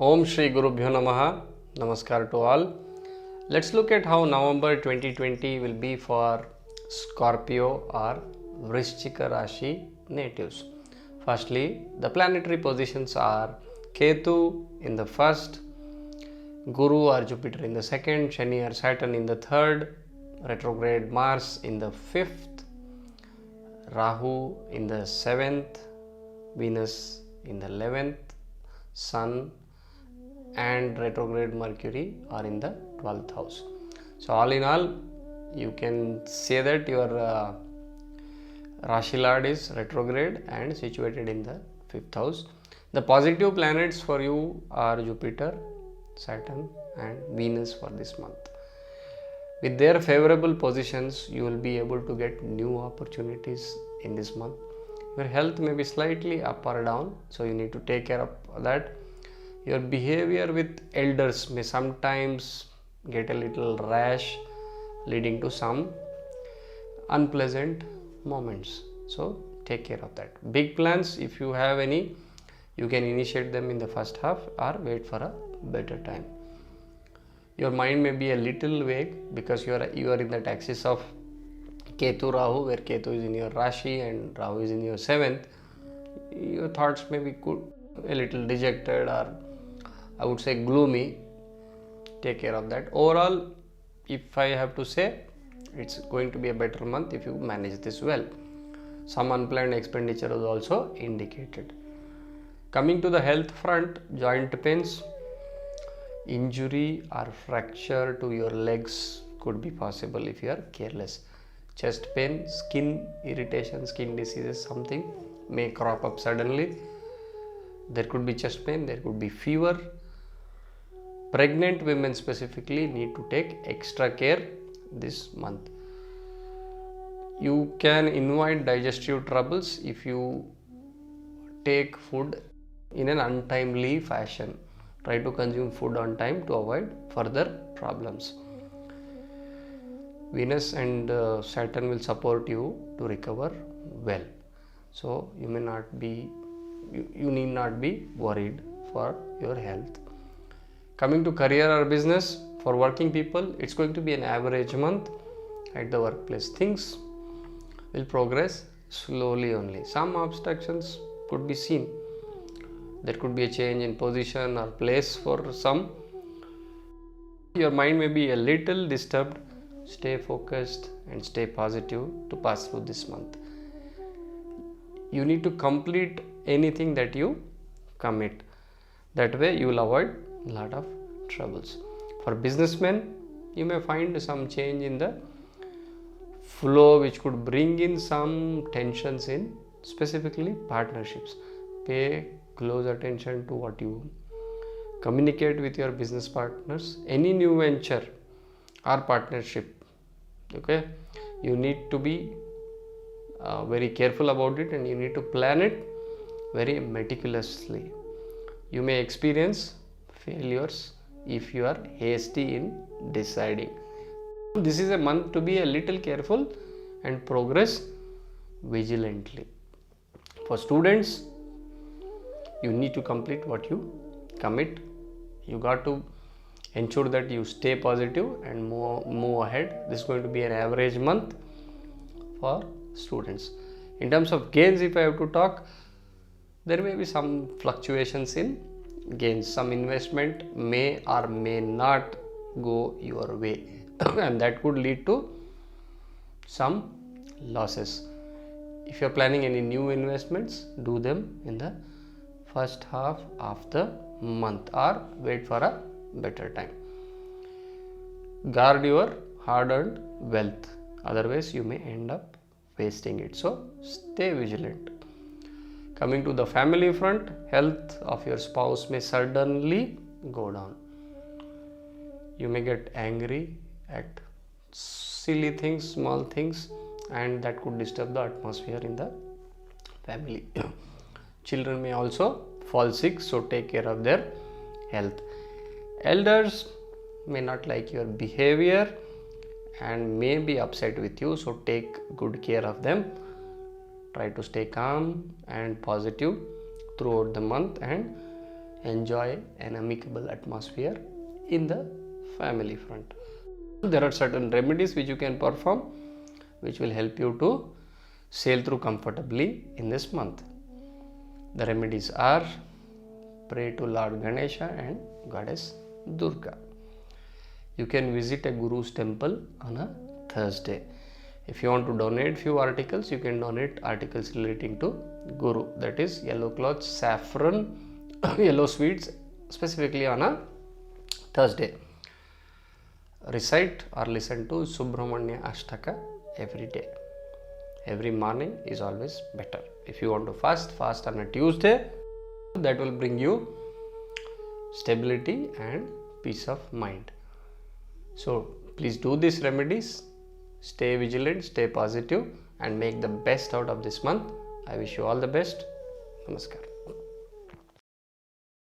Om Shri Gurubhyo Namaha. Namaskar to all. Let's look at how November 2020 will be for Scorpio or Vrishchika Rashi natives. Firstly, the planetary positions are Ketu in the first, Guru or Jupiter in the second, Shani or Saturn in the third, retrograde Mars in the fifth, Rahu in the seventh, Venus in the 11th, Sun and retrograde Mercury are in the 12th house. So all in all, you can say that your Rashi Lord is retrograde and situated in the 5th house. The positive planets for you are Jupiter, Saturn and Venus for this month. With their favorable positions, you will be able to get new opportunities in this month. Your health may be slightly up or down, so you need to take care of that. Your behavior with elders may sometimes get a little rash, leading to some unpleasant moments. So take care of that. Big plans, if you have any, you can initiate them in the first half or wait for a better time. Your mind may be a little vague because you are in that axis of Ketu Rahu, where Ketu is in your Rashi and Rahu is in your 7th. Your thoughts may be a little dejected, or I would say gloomy. Take care of that. Overall, if I have to say, it's going to be a better month if you manage this well. Some unplanned expenditure is also indicated. Coming to the health front, joint pains, injury or fracture to your legs could be possible if you are careless. Chest pain, skin irritation, skin diseases, something may crop up suddenly. There could be chest pain, there could be fever. Pregnant women specifically need to take extra care this month. You can invite digestive troubles if you take food in an untimely fashion. Try to consume food on time to avoid further problems. Venus and Saturn will support you to recover well. So you need not be worried for your health. Coming to career or business, for working people, it's going to be an average month at the workplace. Things will progress slowly only. Some obstructions could be seen. There could be a change in position or place for some. Your mind may be a little disturbed. Stay focused and stay positive to pass through this month. You need to complete anything that you commit. That way you will avoid a lot of troubles. For businessmen, you may find some change in the flow which could bring in some tensions in specifically partnerships. Pay close attention to what you communicate with your business partners. Any new venture or partnership, okay, you need to be very careful about it, and you need to plan it very meticulously. You may experience failures if you are hasty in deciding. This is a month to be a little careful and progress vigilantly. For students, you need to complete what you commit. You got to ensure that you stay positive and move ahead. This is going to be an average month for students. In terms of gains, if I have to talk, there may be some fluctuations in gains. Some investment may or may not go your way and that could lead to some losses. If you are planning any new investments, do them in the first half of the month or wait for a better time. Guard your hard-earned wealth, otherwise you may end up wasting it. So stay vigilant. Coming to the family front, health of your spouse may suddenly go down. You may get angry at silly things, small things, and that could disturb the atmosphere in the family. Children may also fall sick, so take care of their health. Elders may not like your behavior and may be upset with you, so take good care of them. Try to stay calm and positive throughout the month and enjoy an amicable atmosphere in the family front. There are certain remedies which you can perform which will help you to sail through comfortably in this month. The remedies are: pray to Lord Ganesha and Goddess Durga. You can visit a Guru's temple on a Thursday. If you want to donate few articles, you can donate articles relating to Guru, that is yellow cloths, saffron, yellow sweets, specifically on a Thursday. Recite or listen to Subramanya Ashtaka every day. Every morning is always better. If you want to fast on a Tuesday. That will bring you stability and peace of mind. So please do these remedies. Stay vigilant, stay positive, and make the best out of this month. I wish you all the best. Namaskar.